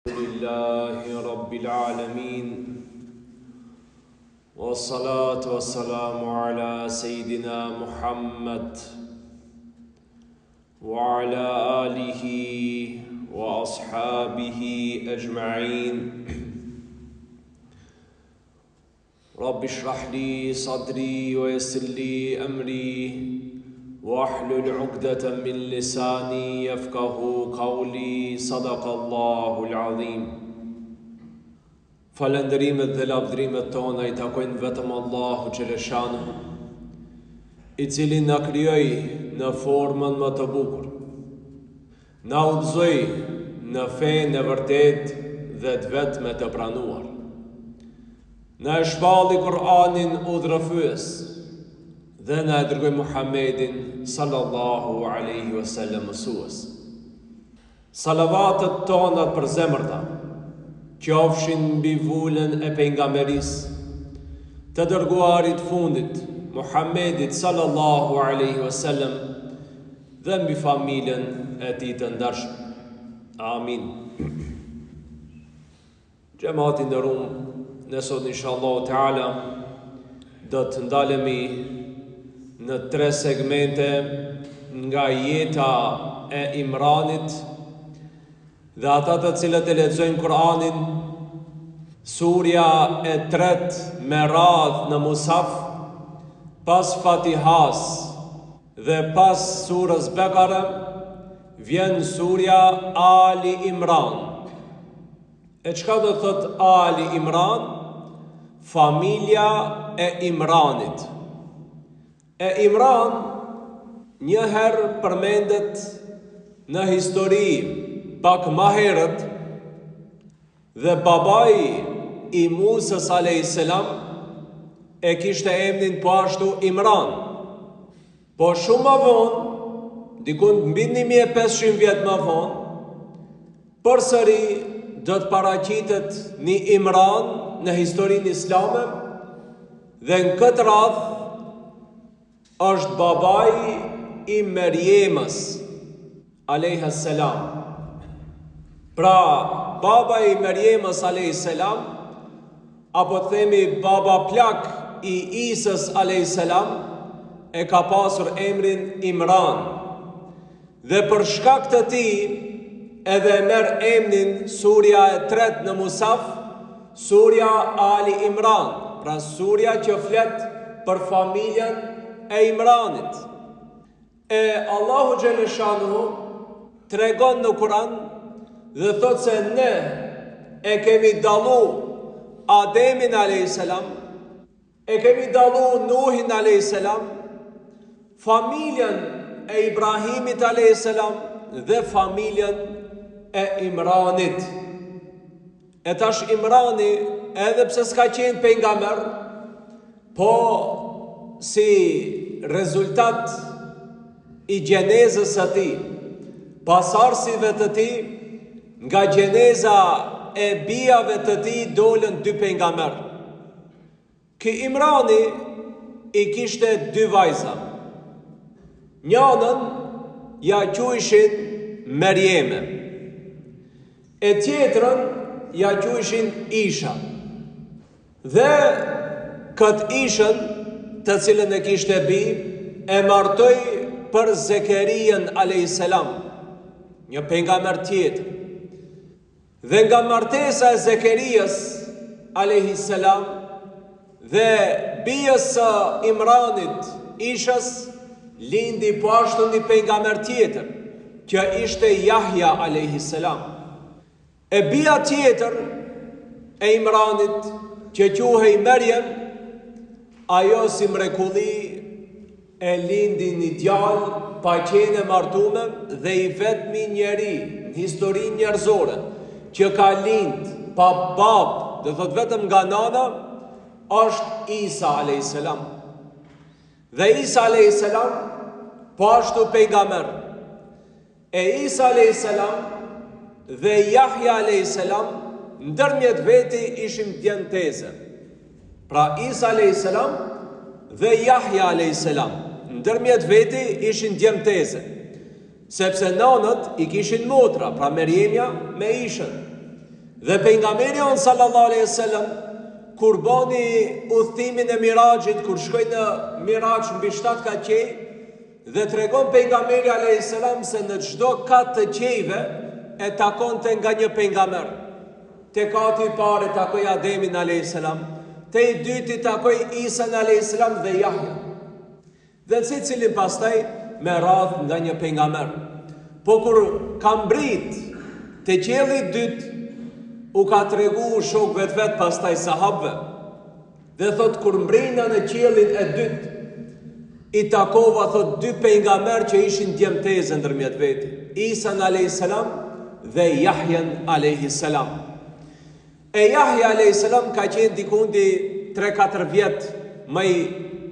Lillahi Rabbil Alamin Wassalatu wassalamu ala Sayyidina Muhammad wa ala alihi wa ashabihi ajma'in. Rabbi shrah li sadri wa yassir li amri wahlul 'uqdatan min lisani yafqahu qawli. Sadaqallahu al-azim. Falënderimet dhe lavdrimet tona i takojnë vetëm Allahu xhaleshanuhu, i cili na krijoi në formën më të bukur, na udhëzoi në fenë e vërtetë dhe të vetme të pranuar, na e shpalli Kur'anin udhërrëfyes dhe na e dërgoi Muhammedin sallallahu alaihi wasallam mësues. Salavatet tona për zemërta qofshin mbi vullën e pejgamberisë, të dërguarit fundit Muhammedit sallallahu alaihi wasallam dhe mbi familjen e tij të ndershëm. Amin. Xhamati nderuar, ne sot inshallah taala do të ndalemi në 3 segmente nga jeta e Imranit dhe ata të cilët e lexojnë Kur'anin, surja e 3 me radhë në Musaf, pas Fatihas dhe pas surës Bekare, vjen surja Ali Imran. E çka do thot Ali Imran? Familja e Imranit. E Imran njëherë përmendet në histori pak më herët, dhe babai i Musës a.s. e kishte emrin po ashtu Imran. Po shumë më vonë, dikun mbi 1500 vjet më vonë, përsëri do të paraqitet një Imran në historinë islame, dhe në këtë radhë është babai i Meriemës a.s. Pra, baba i Meriemës a.s. apo të themi baba plak i Isës a.s. e ka pasur emrin Imran. Dhe për shkak të tij edhe merr emrin surja e 3 në Musaf, surja Ali Imran, pra surja që flet për familjen e Imranit. E Allahu xhaleshanuhu tregon në Kur'an dhe thot se ne e kemi dallu Ademin a.s., e kemi dallu Nuhin a.s., familjen e Ibrahimit a.s. dhe familjen e Imranit. E tash Imrani, edhe pse s'ka qenë pejgamber, po si rezultat i gjenezës së tij, pasardhësive të tij, nga gjeneza e bijave të tij dolën 2 pejgamber. Ky Imrani i kishte 2 vajza. Njënën ja quajshin Merieme, e tjetrën ja quajshin Isha. Dhe këtë Ishën, të cilën e kishte bi, e martoi për Zekerijen a.s., një pejgamber tjetër. Dhe nga martesa e Zekerijes a.s. dhe bijës së Imranit, Ishës, lindi po ashtu një pejgamber tjetër, që ishte Jahja a.s. E bija tjetër e Imranit, që quhej Merjem, ajo si mrekulli e lindi një djalë pa qenë martume dhe i vetmi njeri në historinë njerëzore që ka lind pa babë, dhe thot vetëm nga nana, është Isa a.s. Dhe Isa a.s. po ashtu pejgamber. E Isa a.s. dhe Jahja a.s. ndërmjet veti ishin djenteze. Pra Isa a.s. dhe Jahja a.s. ndërmjet veti ishin djenteze. sepse nanët i kishin motra, pra Meriemja me Ishën. Dhe pejgamberi on sallallahu alaihi wasallam kur bani udhëtimin e Miraxhit, kur shkoi në Miraxh mbi 7 kaqe, dhe tregon pejgamberi alayhis salam se në çdo kat të qejve e takonte nga një pejgamber. Te kati I parë takoi Ademin alayhis salam, te I dyti takoi Isa alayhis salam dhe Yahya. Dhe secilin pastaj me radhë nga një pejgamber. Po kur ka mbrit te qielli I dytë, u ka tregu shokëve të vet pastaj sahabëve. Dhe thot kur mbrina në qiellin e dytë, I takova thot 2 pejgamber që ishin djemteze ndërmjet veti, Isa alayhis salam dhe Yahya alayhis salam. E Yahya alayhis salam ka qenë dikundi 3-4 vjet më I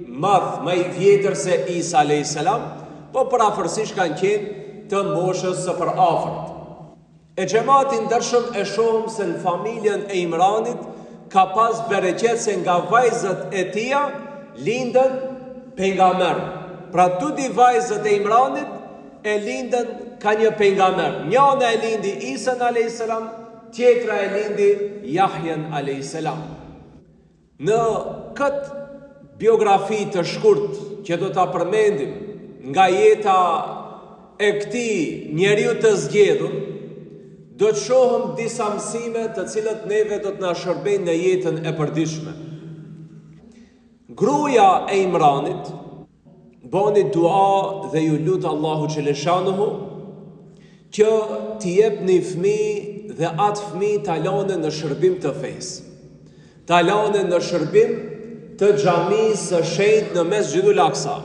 madh, më I vjetër se Isa alayhis salam, po parafërsisht kanë qenë të moshës së përafërt. E xhamati ndershëm e shohëm se në familjen e Imranit ka pas bereqet se nga vajzat e tia lindën pejgamber. Pra tudi vajzat e Imranit e lindën ka një pejgamber. Njëna e lindi Isa alayhis salam, tjetra e lindi Yahya alayhis salam. Në këtë biografi të shkurt që do ta përmendim nga jeta e këtij njeriu të zgjedhur, do të shohëm disa mësime të cilat neve do të na shërbejnë në jetën e përditshme. Gruaja e Imranit bani dua dhe ju lut Allahu xheleshanuhu që t'i jep një fëmijë dhe atë fëmijë ta lënë në shërbim të fesë. Ta lënë në shërbim të xhamisë së shenjtë në Mesxhidul Aqsa.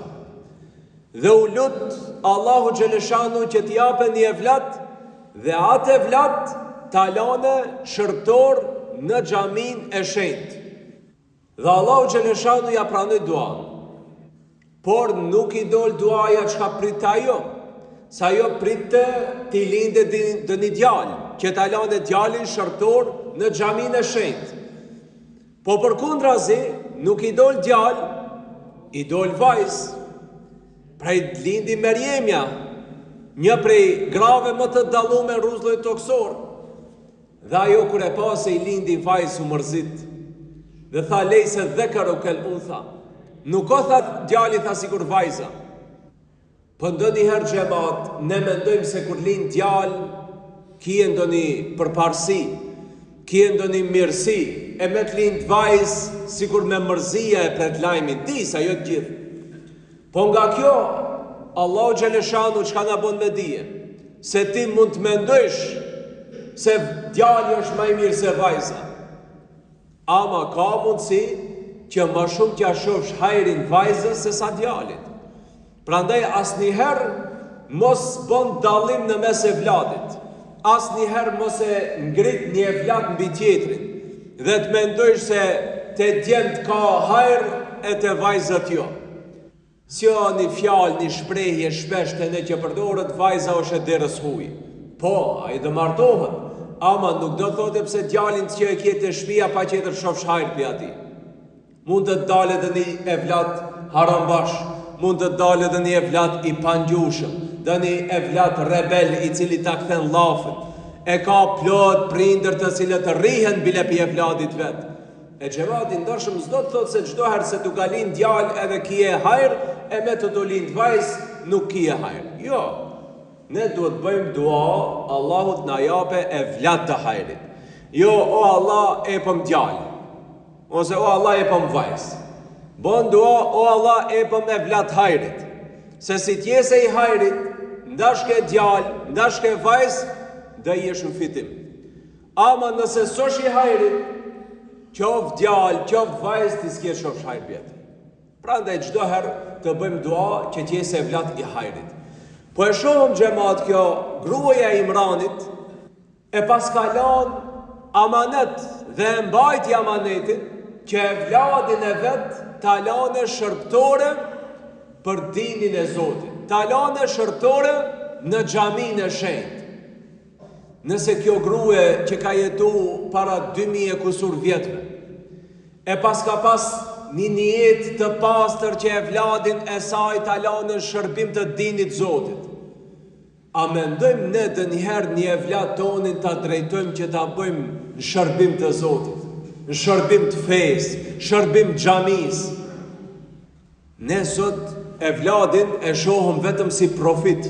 Dhe u lut Allahu xheleshanuhu që t'i japë një evlat dhe atë evlat ta lënë shërbëtor në xhamin e shenjtë. Dhe Allahu xheleshanu ja pranoi duan. Por nuk I dol duaja çka prit ajo. Sa ajo pritte t'i lindë dhe një djalë, që ta lënë djalin shërbëtor në xhamin e shenjtë. Po përkundrazi nuk I dol djalë, I dol vajzë. Prej lindi Merjemja, një prej grave më të dallume rruzlloj toksor. Dhe ajo kur e pa se I lindi vajzë u mërzit. Dhe tha lejse dhekaru kel untha. Nuk o tha djali tha sikur vajza. Po ndonjëherë xhamat, ne mendojmë se kur lind djalë, kije ndonjë përparësi, kije ndonjë mirësi, e me të lind vajzë sikur me mërzia e pret lajmin, disa jo të gjithë. Po nga kjo, Allahu xhaleshanu çka na bën me dije, se ti mund të mendojsh se djali është më I mirë se vajza. Ama ka mundësi që më shumë t'ja shofsh hajrin vajzës se sa djalit. Prandaj asnjëherë mos bën dallim në mes e vladit. Asnjëherë mos e ngrit një evlat mbi tjetrin dhe të mendojsh se te djemt ka hajr e te vajzat jo. Sjo një fjalë, një shprehje shpesh të ne që përdoret vajza është e derës huj. Po, ai do martohet, ama nuk do thotë pse djalin që e kjetë e shtëpia pa qetër shofsh hajr për ati. Mund të dalet dhe një evlat harambash, mund të dalet dhe një evlat I pangjushëm, dhe një evlat rebel I cili ta kthen llafin, e ka plot prindër të cilët rrihen bile për evladit vetë. E xhamati ndoshëm s'do të thotë se çdo herë se tu ka lind djalë edhe kije hajr, e me të do lind vajzë nuk kije hajr. Jo, ne duhet bëjmë dua, Allahut na jape evlat të hajrit. Jo, o Allah e pëm djalë, ose o Allah e pëm vajzë. Bën dua, o Allah e pëm evlat hajrit. Se si tjese I hajrit, ndashke djalë, ndashke vajzë, dhe I jesh në fitim. Ama nëse sosh I hajrit, qof djalë, qof vajzë, ti s'ke shofsh hajr pjetër. Prandaj çdo herë të bëjmë dua që t'jese evlat I hajrit. Po e shohëm xhamat kjo gruaja e Imranit e paskalon amanet dhe mbajti amanetin që evladin e vet ta lane shërbëtore për dinin e Zotit. Ta lane shërbëtore në xhamin e shenjtë. Nëse kjo grue që ka jetu para 2000 e kusur vjetëve, e pas ka pas një jetë të pastër që e vladin e saj ta lanë në shërbim të dinit Zotit, A mendojmë ne dhe njëherë një evlat tonin të drejtojmë që ta bëjmë në shërbim të Zotit, në shërbim të fesë, shërbim xhamis. Ne sot evladin e shohëm vetëm si profit.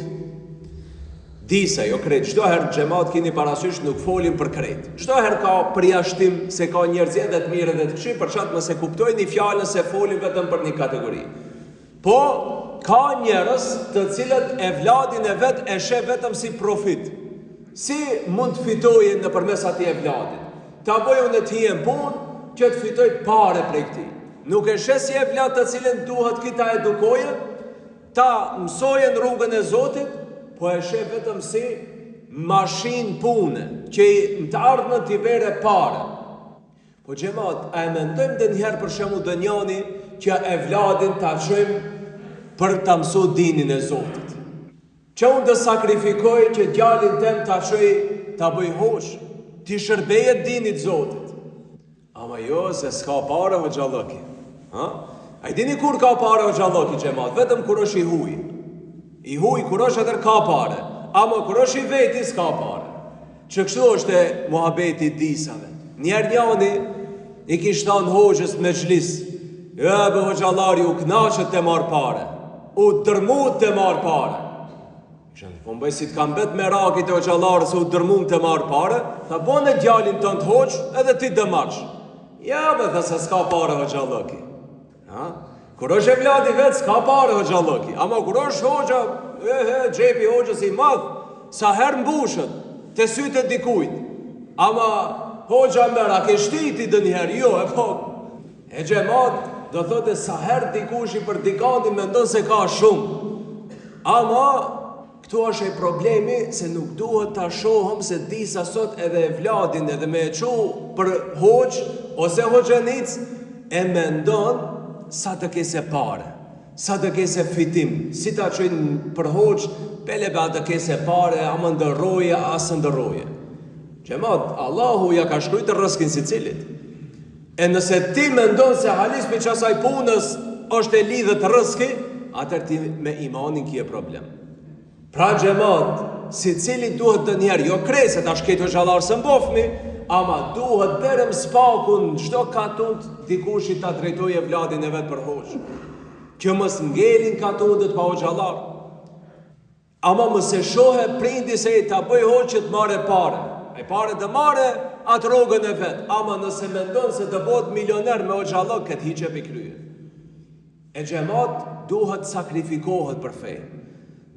Disa, jo krejt, çdo herë xhamat keni parasysh nuk folim për krejt. Çdo herë ka përjashtim se ka njerëz edhe të mirë edhe të këqij, për çat mos e kuptojnë fjalën se folim vetëm për një kategori. Po ka njerëz të cilët evladin e vet e sheh vetëm si profit. Si mund të fitojë nëpërmes atij evladit? Ta bëjë unë të hijem punë që të fitoj parë prej këtij. Nuk e sheh si evlad të cilën duhet kita edukoje, ta mësoje në rrugën e Zotit, po e sheh vetëm si mashinë pune, që në të ardhmen t'i vere parë. Po xhamat, a e mendojmë dhe njëherë për shembull dënjani që evladin ta çojmë për ta mësuar dinin e Zotit? Që unë të sakrifikoj që djalin tem ta çoj ta bëj hoç, ti shërbejet dinit Zotit. Ama jo, se s'ka pare o gjallëki. A i dini kur ka pare o gjallëki, xhamat? Vetëm kur është i huj. I huj kur është atër ka pare, ama kur është i veti s'ka pare. Që kështu është e muhabeti disave. Njerë njani i kishtan hoqës me xhlis. Be hoqallari u knaqët të marë pare, u dërmut të marë pare. Po mbëj si të kam bet me rakit e hoqallarë se u dërmut të marë pare, ta bone djalin të në të hoqë edhe ti dëmarsh. Ja be dhe se s'ka pare hoqallëki. Kur është evladi vetë s'ka pare hoqallëki, ama kur është hoqa, gjepi hoqës i madh, sa herë mbushët, të sytë e dikujt. Ama hoqa mërë, a ke shtiti dë njëherë, jo, e po. E xhamat, do thote sa herë dikushi për dikandi me ndonë se ka shumë. Ama, këtu është e problemi se nuk duhet ta shohëm se disa sot edhe evladin edhe me e qu për hoq, ose hoqenic, e me ndonë sa të kese pare, sa të kese fitim, si ta qëjnë për hoq, pelebe a të kese pare, a më ndërroje, asë ndërroje. Xhamat, Allahu ja ka shkrujt të rëskin si cilit. E nëse ti me ndonë se halis për qasaj punës është e lidhët rëski, atër ti me imanin kje problem. Pra xhamat, si cili duhet të njerë, jo kreset, a shketë o gjallarë së mbofmi, ama duhet derëm spakun çdo katunt dikushi ta drejtoj e vladin e vetë për hoq. Që mës ngelin katundet pa hoxhallar. Ama mës e shohe prindi se i ta bëj hoq që të mare pare. E pare të mare atë rogën e vetë. Ama nëse mendon se të bot milioner me hoxhallar, këtë hiqe për kryje. E xhamat duhet sakrifikohet për fejë.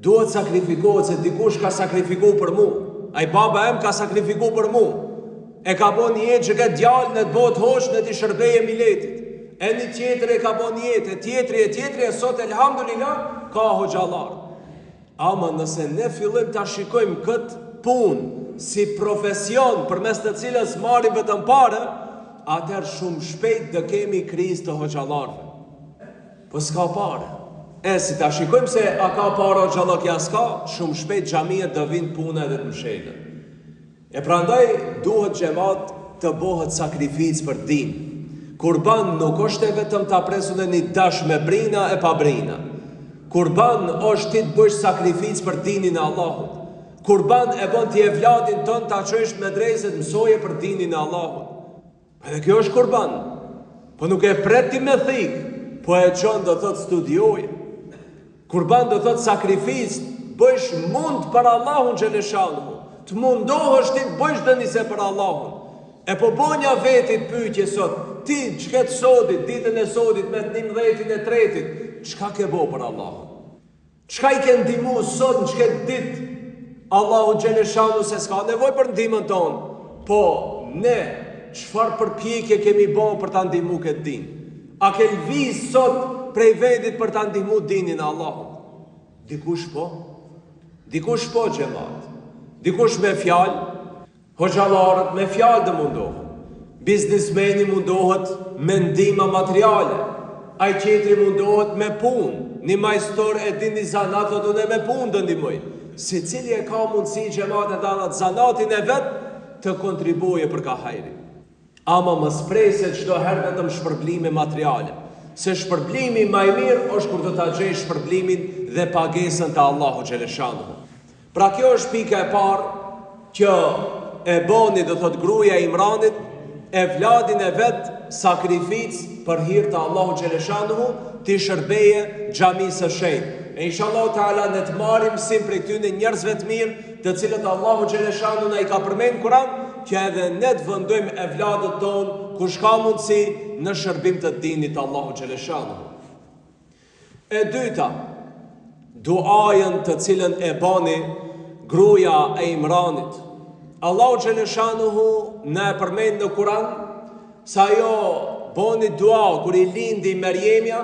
Duhet sakrifikohet se dikush ka sakrifiku për mu. Ai baba em ka sakrifiku për mu. E ka bo një jetë që këtë djallë në të botë hoqë në të shërbeje miletit. E një tjetër e ka bo një jetë, tjetëri, e sot elhamdulillah ka hoxhallar. Ama nëse ne fillim të shikojmë këtë punë si profesion për mes të cilës marim vetëm pare, atër shumë shpejt dhe kemi krizë të hoxhallarve. Po s'ka pare. E si të shikojmë se a ka pare hoxhallar kja s'ka, shumë shpejt xhamiet dhe vind punë edhe të mshelën. E prandaj duhet xhamat të bëhet sakrificë për din. Kurban nuk është e vetëm ta presun e një dash me brina e pa brina. Kurban është ti të bësh sakrificë për dinin e Allahut. Kurban e bën ti evladin tën ta çojsh me drejset mësoje për dinin e Allahut. Edhe kjo është kurban. Po nuk e pret ti me thik, po e çon do thot studioje. Kurban do thot sakrificë, bësh mund për Allahun xheleshanu. Të mundohësh ti të bëjsh dënise për Allahun. E po bonja vetit pyetje sot, ti çket sodit, ditën e sodit me 11-in e 3-it, çka ke bo për Allahun? Çka i ke ndihmu sot në çket ditë? Allahu xheleshanu se s'ka nevojë për ndihmën tonë. Po ne çfarë përpjekje kemi bën për ta ndihmu këtë din? A ke lviz sot prej vendit për ta ndihmu dinin e Allahut? Dikush po? Dikush po xhamat. Dikush me fjalë, hoxhallarët me fjalë dhe mundohet. Biznismeni mundohet me ndihma materiale. Ai qetri mundohet me punë. Një majstor e din një zanat, thot unë me punë dë ndihmoj. Se cili e ka mundësi xhamat e danat zanatin e vetë të kontribuje për ka hajri. Ama më spreset çdo herë vetëm shpërblime materiale. Se shpërblimi më i mirë është kur do ta gjej shpërblimin dhe pagesën të Allahu xheleshanu. Pra kjo është pika e parë që e boni, dhe thot gruaja e Imranit, e vladin e vetë sakrific për hir të Allahu Gjeleshanuhu të shërbeje xhamisë së shenjtë. E inshallah taala ne të marrim sim për këtyre njerëzve të mirë, të cilët Allahu Gjeleshanuhu na i ka përmend Kur'an, që edhe ne të vëndojmë e vladët tonë kush ka mundësi në shërbim të dinit Allahu Gjeleshanuhu. E dyta, duajën të cilën e bani gruaja e Imranit. Allahu Gjeleshanuhu në e përmend në Kur'an sa jo boni dua kur i lindi Merjemja,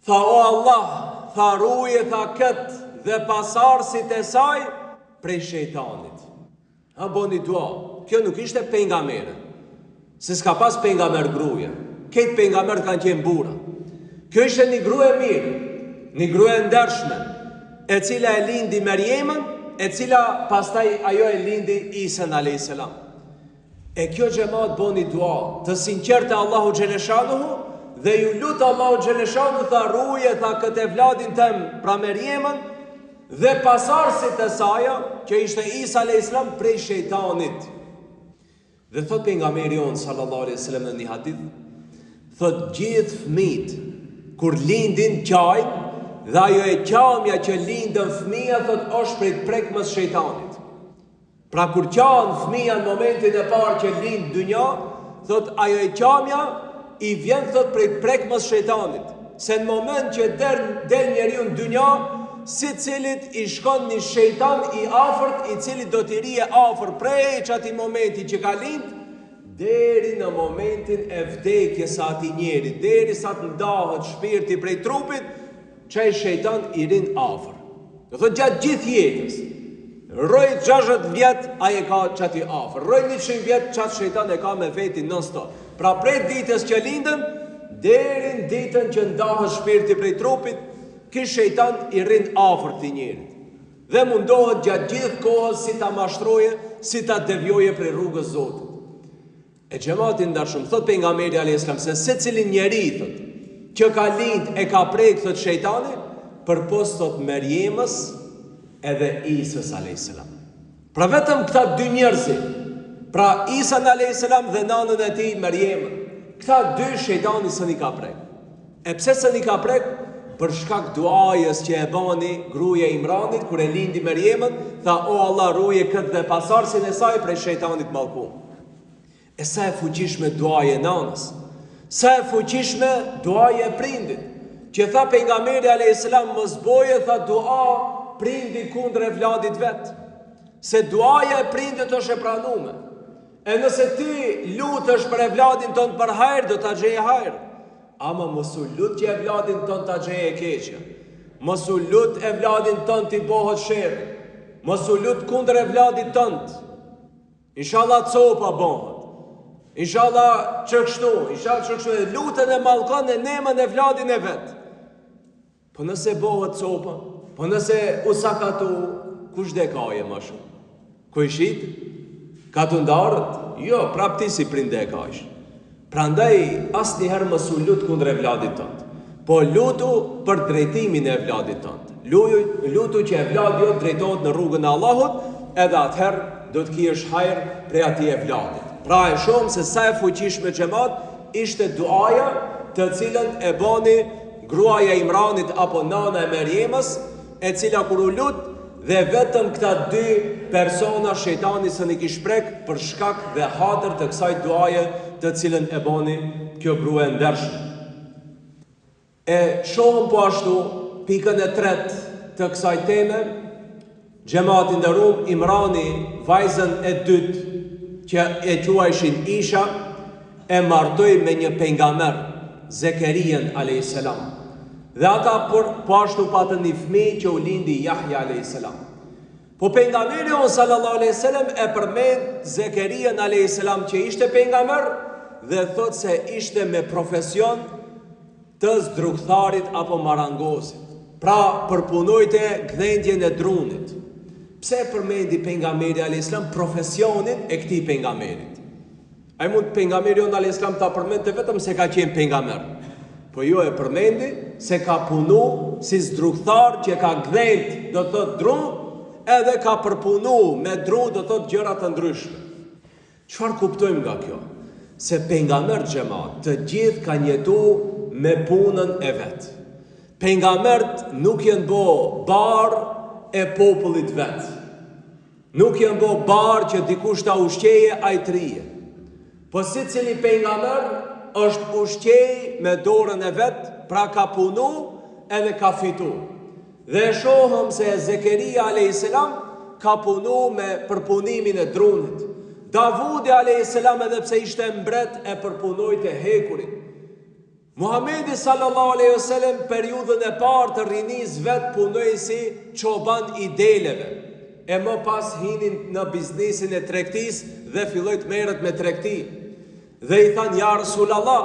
tha o Allah, tha ruje, tha këtë dhe pasarësit e saj prej shejtanit. Ha boni dua. Kjo nuk ishte pejgamberi, se s'ka pas pejgamber gruaja. Këtë pejgamber kanë qenë burra. Kjo ishte një grua e mirë, një grua e ndershme, e cila e lindi Merjemën, e cila pastaj ajo e lindi Isën a.s. E kjo xhamat boni dua të sinqertë Allahu Gjeleshanuhu dhe ju lutë Allahu Gjeleshanuhu, tha ruje, tha këtë vladin tem, pra Merjemën, dhe pasarësit e saja, që ishte Isa a.s. prej shejtanit. Dhe thot pejgamberi on sallallahu alaihi wasallam në një hadith, thot gjithë fëmijët kur lindin qajnë, dhe ajo e qamja që lindën fëmija, thot është prej prekmës shejtanit. Pra kur qanë fëmija në momentin e parë që lindë dynja, thot ajo e qamja i vjen thot prej prekmës shejtanit. Se në moment që del njeriu në dynja, si cilit i shkon një shejtan i afërt, i cili do t'i rije afër prej që ati momenti që ka lindë, deri në momentin e vdekjes së atij njeri, deri sa të ndahet shpirti prej trupit, që i shejtan i rinë afër. Do thot gjatë gjithë jetës, rojt 60 vjet, aje ka qati afër. Rojt 100 vjet, qatë shejtan e ka me veti non-stop. Pra prej ditës që lindën, deri në ditën që ndahet shpirti prej trupit, ky shejtan i rinë afër të njerit. Dhe mundohet gjatë gjithë kohës si ta mashtroje, si ta devjoje prej rrugës Zotit. E xhamatin ndarshëm, thot pejgamberi a.s. se secili njeri thot, që ka lind e ka prek thot shejtani, për post thot Merjemës edhe Isës a.s. Pra vetëm këta dy njerëzi, pra Isa a.s. dhe nanën e tij Merjemën, këta dy shejtani së një ka prek. E pse së një ka prek? Për shkak duajës që e bani gruaja e Imranit, kur e lindi Merjemën, tha o Allah ruje këtë dhe pasarësin e saj prej shejtanit mallkuar. E sa e fuqishme duaja e nanës, sa e fuqishme duaja e prindit, që tha pejgamberi a.s. mos boje, tha dua prindi kundër e vladit vet, se duaja e prindit është e pranuar. E nëse ti lutesh për e vladin ton për hajër, do ta gjeje hajër. Ama mos u lut që e vladin ton ta gjeje keqja. Mos u lut e vladin ton t'i bohet sherrë. Mos u lut kundër e vladit ton. Inshallah copa bëhet. Inshallah që kështu, lutën e mallkon e nemën e vladin e vet. Po nëse bëhet copa, po nëse u sakatu, kush dhe ka e më shumë? Ku i shit? Ka të ndarët? Jo, prapti si prinde e ka ish. Prandaj, asë njëherë mos u lut kundër e vladit tënd, po lutu për drejtimin e vladit tënd. Lutu që e vladi jo drejtohet në rrugën e Allahut, edhe atëherë do të kiesh hajër prej atij e vladit. Pra e shumë se sa e fuqishme xhamat ishte duaja të cilën e bani gruaja e Imranit apo nana e Merjemës, e cila kur u lut dhe vetëm këta dy persona shejtani së një kish prek për shkak dhe hatër të kësaj duaje të cilën e bani kjo grua e ndershme. E shohëm po ashtu pikën e tretë të kësaj teme, xhamati nderuar, Imrani, vajzën e dytë që e quajshin Isha, e martoi me një pejgamber, Zekerian a.s. Dhe ata po ashtu patën një fëmijë që u lindi Jahja a.s. Po pejgamberi sallallahu alaihi wasallam e përmend Zekerian a.s. që ishte pejgamber dhe thot se ishte me profesion të zdrugtharit apo marangozit. Pra përpunojte gdhendjen e drunit. Pse përmendi pejgamberi a.s. profesionin e këtij pejgamberit? Ai mund pejgamberi a.s. ta përmendte vetëm se ka qenë pejgamber. Po jo e përmendi se ka punu si zdrugthar që ka gdhend, do të thot drum, edhe ka përpunu me dru do thot gjëra të ndryshme. Çfarë kuptojmë nga kjo? Se pejgamberi xhamat të gjithë kanë jetu me punën e vet. Pejgambert nuk janë bo bar e popullit vet. Nuk janë bo bar që dikush ta ushqeje ajtrije. Po si cili pejgamber është ushqej me dorën e vet, pra ka punu edhe ka fitu. Dhe shohëm se Zekeria a.s. ka punu me përpunimin e drunit. Davudi a.s. edhe pse ishte mbret e përpunoj të hekurit. Muhamedi sallallahu alaihi wasallam periudhën e parë të rinis vet punoi si çoban i deleve. E më pas hinin në biznesin e tregtisë dhe filloi të merret me tregti. Dhe i than ja Rasulallah,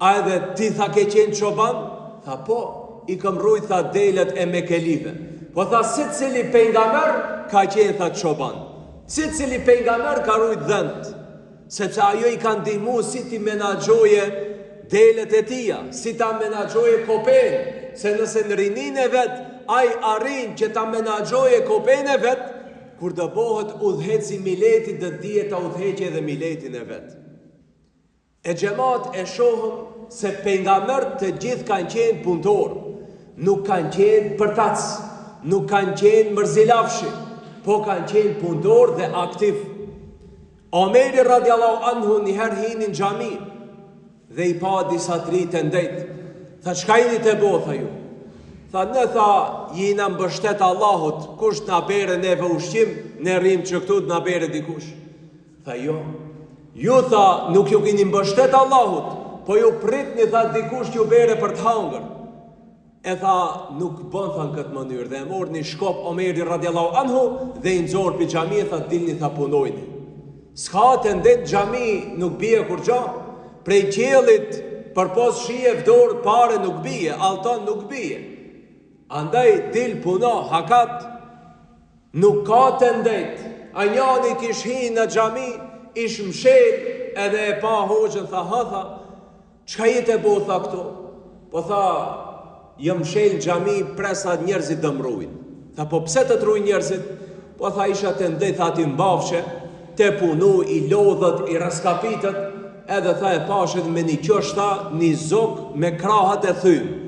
a edhe ti tha ke qenë çoban? Tha po, i kam rujt tha delet e Mekelive. Po tha si cili pejgamber ka qenë tha çoban. Si cili pejgamber ka rujt dhënt, sepse ajo i ka ndihmu si ti menaxhoje delet e tia, si ta menaxhoje kopen, se nëse në rinin e vet, ai arrin që ta menaxhoje kopen e vet, kur do bëhet udhëheci miletit, do dihet ta udhëheqë edhe miletin e vet. E xhamat e shohëm se pejgamberët të gjithë kanë qenë punëtor, nuk kanë qenë përtac, nuk kanë qenë mërzilafshi, po kanë qenë punëtor dhe aktiv. Omeri radiallahu anhu njëherë hinin në xhami dhe i pa disa tri të ndejt. Tha, çka jeni të bo, tha ju? Tha, ne tha, jina mbështet Allahut, kush na bere neve ushqim, ne rrim që këtu na bere dikush. Tha, jo. Ju tha, nuk ju keni mbështet Allahut, po ju pritni tha dikush që ju bere për të hangër. E tha, nuk bën tha në këtë mënyrë, dhe e morë një shkop Omeri radiallahu anhu dhe i nxorë për xhami, tha, dilni tha punojni. S'ka të ndet xhami nuk bie kur gja, prej qiellit për pos shije vdor pare nuk bie, alton nuk bie. Andaj dil puno, hakat, nuk ka të ndet. A njani kish hi në xhami, ish mshel edhe e pa hoxhën, tha, çka jetë e bo, tha këto? Po tha, jam mshel xhami presa njerëzit dëmrujnë. Tha, po pse të truj njerëzit? Po tha, isha të ndej, tha, ti mbafshe, te punu, i lodhët, i raskapitët, edhe tha e pashet me një qështa, një zok me krahat e thymë.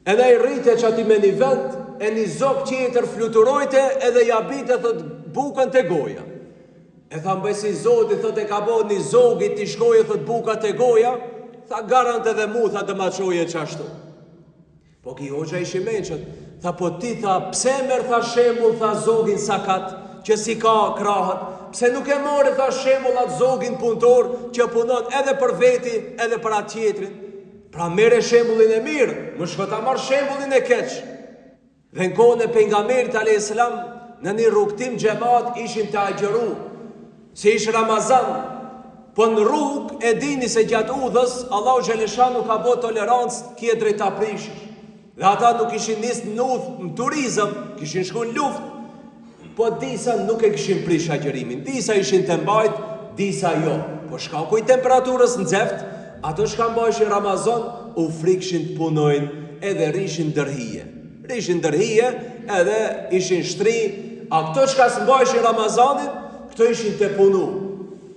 Edhe i rrite që ati me një vend, e një zok qetër fluturojte edhe jabite thët bukën të goja. E tha mbesi zoti thët e ka bo një zogit t'i shkoje thët buka të goja, tha garant edhe mu tha të ma qoje qashtu. Po ki hoxha ishi menqët, tha po ti tha pse mërë tha shembull tha zogin sakat, që si ka krahat, pse nuk e more tha shembull atë zogin punëtor që punon edhe për veti edhe për atë tjetrin. Pra mere shembullin e mirë, më shko ta marrë shembullin e keq. Dhe në kohën e pejgamberit a.s. në një rrugtim xhamat ishin të agjëru, se ishë Ramazan, po në rrugë e dini se gjatë udhës, Allahu xhaleshanu ka bo tolerancë kje drejt aprishës. Dhe ata nuk ishin nisë në udhë, në turizëm, kishin shku në luftë, po disa nuk e kishin prish agjërimin, disa ishin të mbajt, disa jo. Po shkakuj temperaturës në xeft, ato shka mbajshin Ramazan, u frikshin të punojnë edhe rishin dërhije. Rishin dërhije edhe ishin shtri, a këto shka së mbajshin Ramazanin, këto ishin të punu.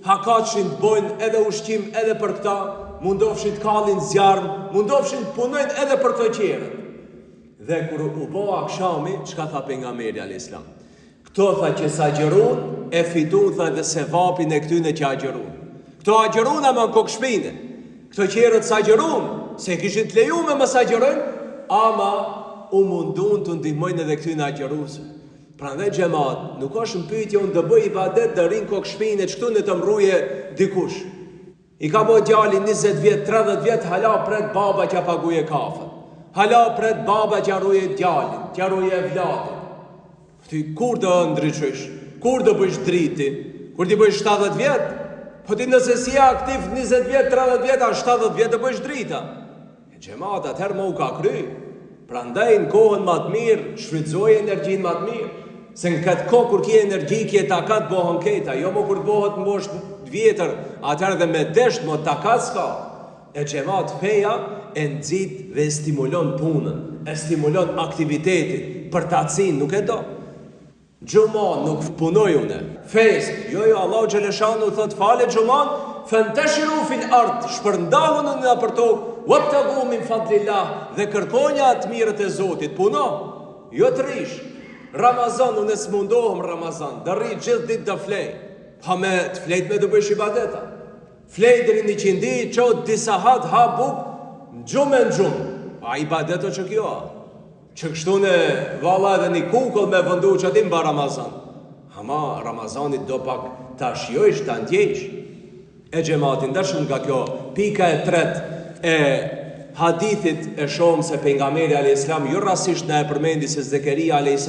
Hakatshin të bojnë edhe ushqim edhe për këta, mundofshin të kallin zjarën, mundofshin të punojnë edhe për të qerët. Dhe kur u bo akshami, çka tha pejgamberi a.s. Këto tha që sa agjerun, e fitun tha dhe se vapin e këtyne që agjerun. Këto agjerun ama në kokë shpine. Këto qerët sa agjerun, se kishin të leju me më sa agjerun, ama u mundun të ndihmojnë edhe këtyne agjeruse. Pra dhe xhamat, nuk është në pyetje unë dë bëj ibadet dhe rinë kokë shpine që këtu në të mruje dikush. I ka bo djali 20 vjet, 30 vjet, hala pret baba që paguje kafën. Hala pret baba që arruje djalin, që arruje vladin. Ti kur do ndryqësh, kur do bësh driti, kur ti bësh 70 vjet, po ti nëse si aktiv 20 vjet, 30 vjet, a 70 vjet do bësh drita. E xhamat atëherë më u ka kry. Prandaj në kohën më të mirë, shfrytëzoj energjinë më të mirë. Se në këtë kohë kur ki energji, ki e takat bohën keta, jo më kur të bohët më bosh vjetër, atëherë dhe me desht më takat s'ka. E xhamat feja e nxit dhe stimulon punën, e stimulon aktivitetin, për tacin nuk e do. Gjuma nuk punoj une. Fest, jo, Allah Gjeleshanu thot fale gjuman, fantashiru fil ard, shpërndahun në për tokë, wabtagu min fadlillah, dhe kërkonja të mirët e Zotit. Puno, jo të rish. Ramazan, unë s'mundohem Ramazan, dhe rri gjithë dit të flej. Ha me të flejt me të bëjsh ibadeta. Flej dhe një qindi, qo disa hat ha buk, në gjumë. A ibadeto që kjo a? Që kështu në vala edhe një kukull me vëndu që atim ba Ramazan. Ama Ramazanit do pak të ashjojsh, të ndjejsh. E gjematin, dërshëm nga kjo pika e tret e hadithit e shumë se pejgamberi a.s. jo rasisht në e përmendi se Zekeria a.s.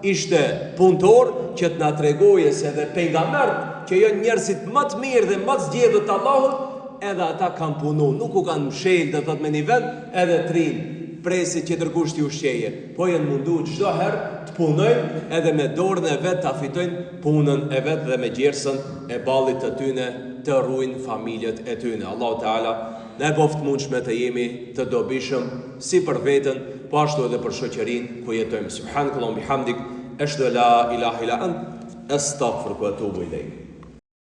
ishte punëtor që të nga tregoje se dhe pejgambert që jo njerëzit më të mirë dhe më të zgjedhët të Allahut, edhe ata kanë punu, nuk u kanë mshel dhe thot me një vend edhe trin presit që tërkushti ushqeje, po jenë mundu çdo herë të punojnë edhe me dorën e vetë të afitojnë punën e vetë dhe me gjersën e ballit të tyne të ruajnë familjet e tyne. Allahu Teala ne boft mundshme të jemi të dobishëm si për veten, po ashtu edhe për shoqërinë ku jetojmë. Subhanallahu bihamdik, ashhadu la ilaha illa ant, astaghfiruka wa atubu ilayk.